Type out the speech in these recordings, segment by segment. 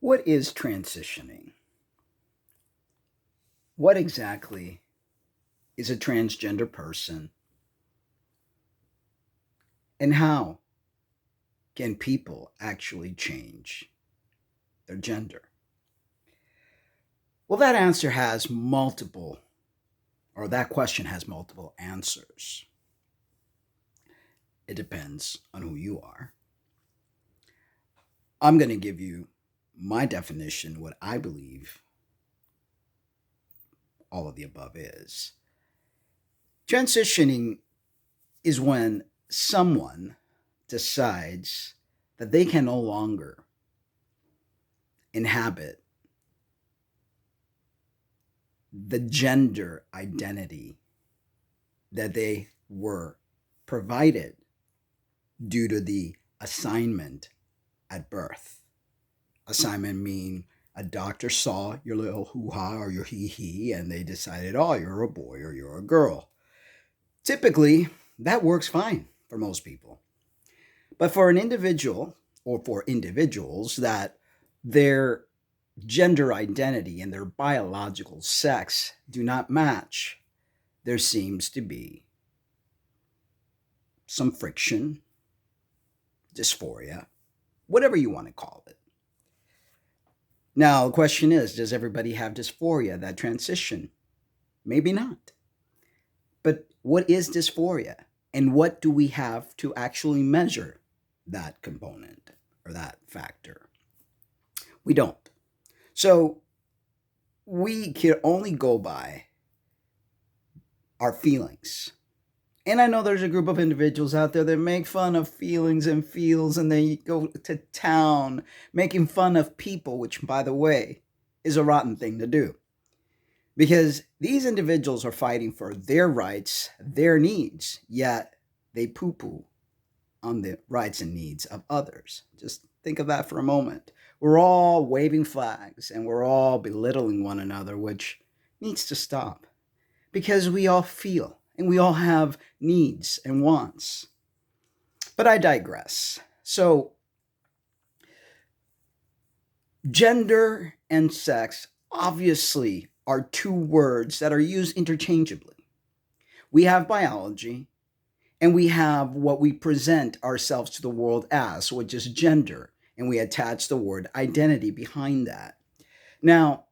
What is transitioning? What exactly is a transgender person? And how can people actually change their gender? Well, that question has multiple answers. It depends on who you are. I'm going to give you my definition, what I believe all of the above is. Transitioning is when someone decides that they can no longer inhabit the gender identity that they were provided due to the assignment at birth. Assignment mean a doctor saw your little hoo-ha or your hee-hee and they decided, oh, you're a boy or you're a girl. Typically, that works fine for most people. But for an individual or for individuals that their gender identity and their biological sex do not match, there seems to be some friction, dysphoria, whatever you want to call it. Now, the question is, does everybody have dysphoria, that transition? Maybe not. But what is dysphoria? And what do we have to actually measure that component or that factor? We don't. So we can only go by our feelings. And I know there's a group of individuals out there that make fun of feelings and feels, and they go to town making fun of people, which, by the way, is a rotten thing to do. Because these individuals are fighting for their rights, their needs, yet they poo-poo on the rights and needs of others. Just think of that for a moment. We're all waving flags and we're all belittling one another, which needs to stop. Because we all feel and we all have needs and wants. But I digress. So, gender and sex obviously are two words that are used interchangeably. We have biology and we have what we present ourselves to the world as, which is gender, and we attach the word identity behind that. Now,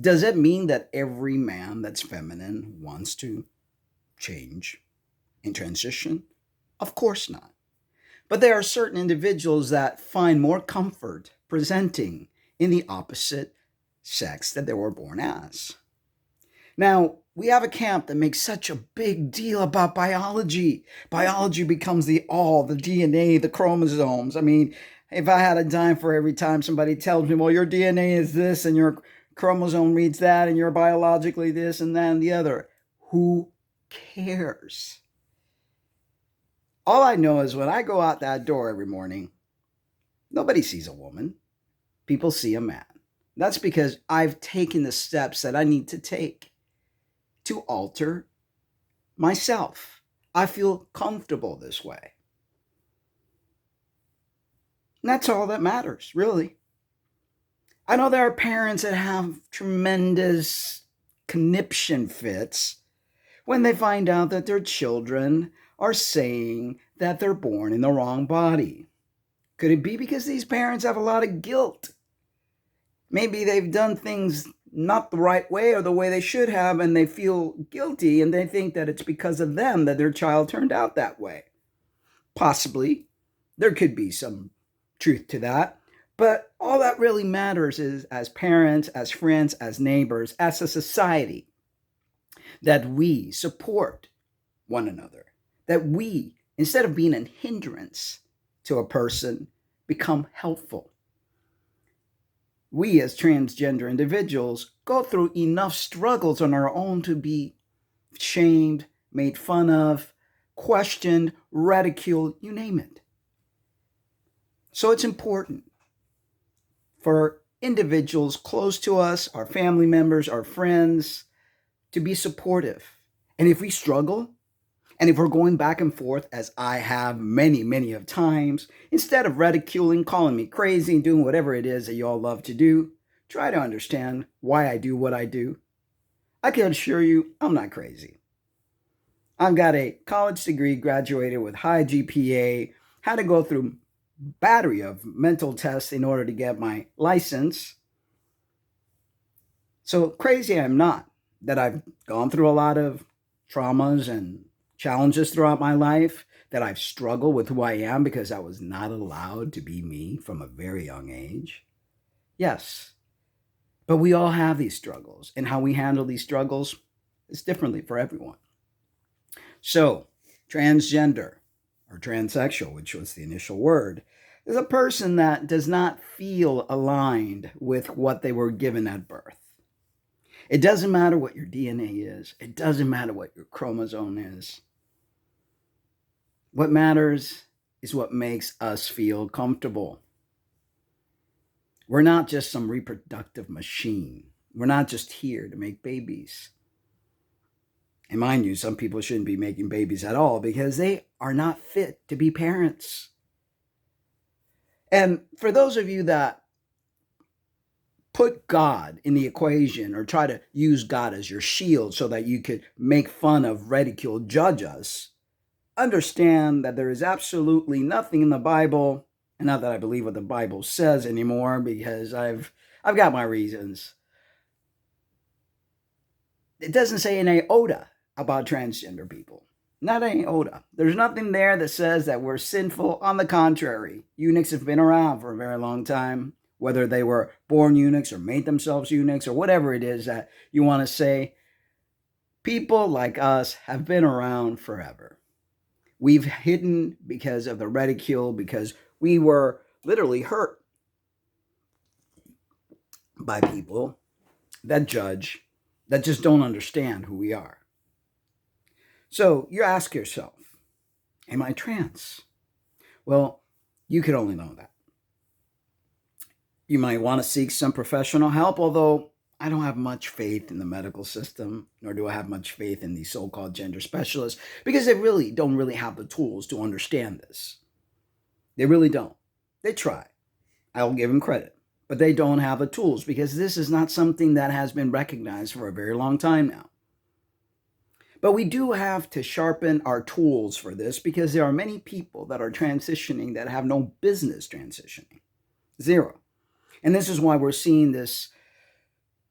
does it mean that every man that's feminine wants to change and transition? Of course not. But there are certain individuals that find more comfort presenting in the opposite sex that they were born as. Now, we have a camp that makes such a big deal about biology. Biology becomes the DNA, the chromosomes. I mean, if I had a dime for every time somebody tells me, well, your DNA is this and your chromosome reads that and you're biologically this and that and the other, who cares? All I know is when I go out that door every morning, nobody sees a woman. People see a man. That's because I've taken the steps that I need to take to alter myself. I feel comfortable this way. And that's all that matters, really. I know there are parents that have tremendous conniption fits when they find out that their children are saying that they're born in the wrong body. Could it be because these parents have a lot of guilt? Maybe they've done things not the right way or the way they should have, and they feel guilty, and they think that it's because of them that their child turned out that way. Possibly. There could be some truth to that. But all that really matters is, as parents, as friends, as neighbors, as a society, that we support one another. That we, instead of being a hindrance to a person, become helpful. We as transgender individuals go through enough struggles on our own to be shamed, made fun of, questioned, ridiculed, you name it. So it's important for individuals close to us, our family members, our friends, to be supportive. And if we struggle And if we're going back and forth, as I have many, many of times, instead of ridiculing, calling me crazy, and doing whatever it is that you all love to do, try to understand why I do what I do. I can assure you, I'm not crazy. I've got a college degree, graduated with high GPA, had to go through battery of mental tests in order to get my license. So crazy I'm not. That I've gone through a lot of traumas and challenges throughout my life, that I've struggled with who I am because I was not allowed to be me from a very young age. Yes. But we all have these struggles, and how we handle these struggles is differently for everyone. So, transgender or transsexual, which was the initial word, is a person that does not feel aligned with what they were given at birth. It doesn't matter what your DNA is, it doesn't matter what your chromosome is. What matters is what makes us feel comfortable. We're not just some reproductive machine. We're not just here to make babies. And mind you, some people shouldn't be making babies at all because they are not fit to be parents. And for those of you that put God in the equation or try to use God as your shield so that you could make fun of, ridicule, judge us, understand that there is absolutely nothing in the Bible, and not that I believe what the Bible says anymore because I've got my reasons. It doesn't say an iota about transgender people. Not an iota. There's nothing there that says that we're sinful. On the contrary, eunuchs have been around for a very long time, whether they were born eunuchs or made themselves eunuchs or whatever it is that you want to say. People like us have been around forever. We've hidden because of the ridicule, because we were literally hurt by people that judge, that just don't understand who we are. So you ask yourself, am I trans? Well, you can only know that. You might want to seek some professional help, although I don't have much faith in the medical system, nor do I have much faith in these so-called gender specialists, because they really don't have the tools to understand this. They really don't. They try. I'll give them credit. But they don't have the tools because this is not something that has been recognized for a very long time now. But we do have to sharpen our tools for this because there are many people that are transitioning that have no business transitioning. Zero. And this is why we're seeing this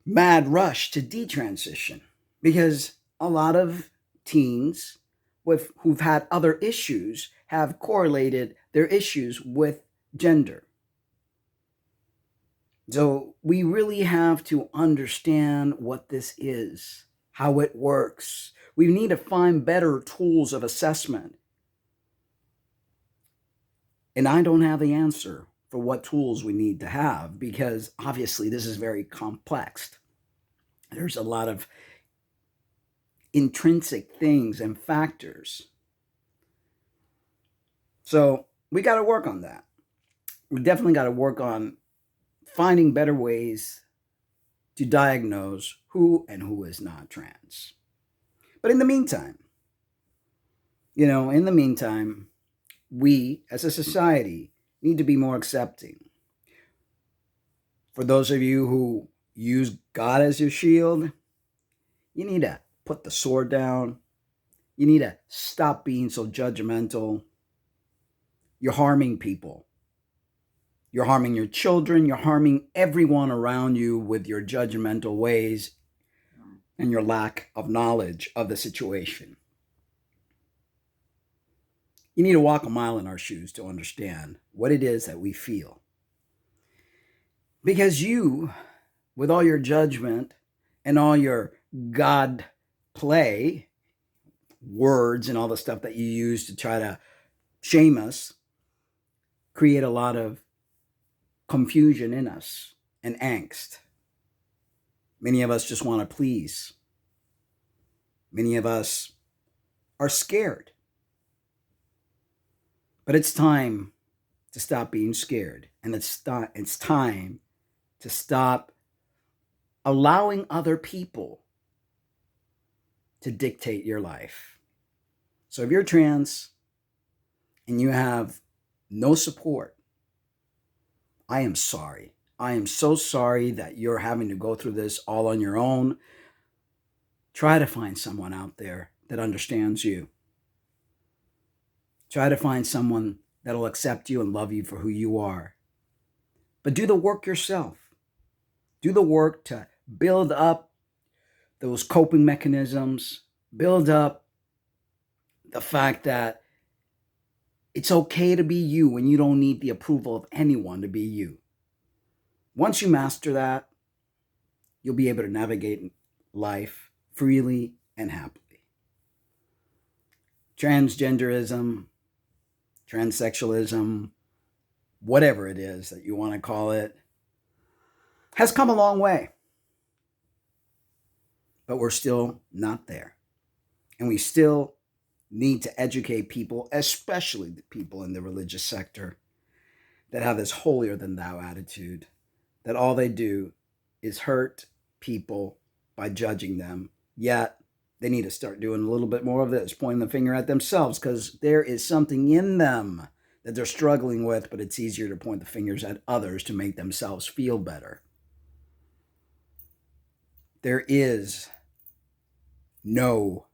mad rush to detransition, because a lot of teens who've had other issues have correlated their issues with gender. So we really have to understand what this is, how it works. We need to find better tools of assessment. And I don't have the answer for what tools we need to have because obviously this is very complex. There's a lot of intrinsic things and factors. So we got to work on that. We definitely got to work on finding better ways to diagnose who and who is not trans. But in the meantime, we as a society need to be more accepting. For those of you who use God as your shield, you need to put the sword down. You need to stop being so judgmental. You're harming people. You're harming your children. You're harming everyone around you with your judgmental ways and your lack of knowledge of the situation. You need to walk a mile in our shoes to understand what it is that we feel. Because you, with all your judgment and all your God play, words and all the stuff that you use to try to shame us, create a lot of confusion in us and angst. Many of us just want to please. Many of us are scared. But it's time to stop being scared. And it's time to stop allowing other people to dictate your life. So if you're trans and you have no support, I am sorry. I am so sorry that you're having to go through this all on your own. Try to find someone out there that understands you. Try to find someone that'll accept you and love you for who you are. But do the work yourself. Do the work to build up those coping mechanisms, build up the fact that it's okay to be you when you don't need the approval of anyone to be you. Once you master that, you'll be able to navigate life freely and happily. Transgenderism, transsexualism, whatever it is that you want to call it, has come a long way. But we're still not there. And we still need to educate people, especially the people in the religious sector, that have this holier than thou attitude, that all they do is hurt people by judging them. Yet they need to start doing a little bit more of this, pointing the finger at themselves, because there is something in them that they're struggling with, but it's easier to point the fingers at others to make themselves feel better. There is no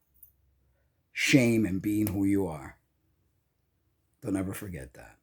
shame in being who you are. Don't ever forget that.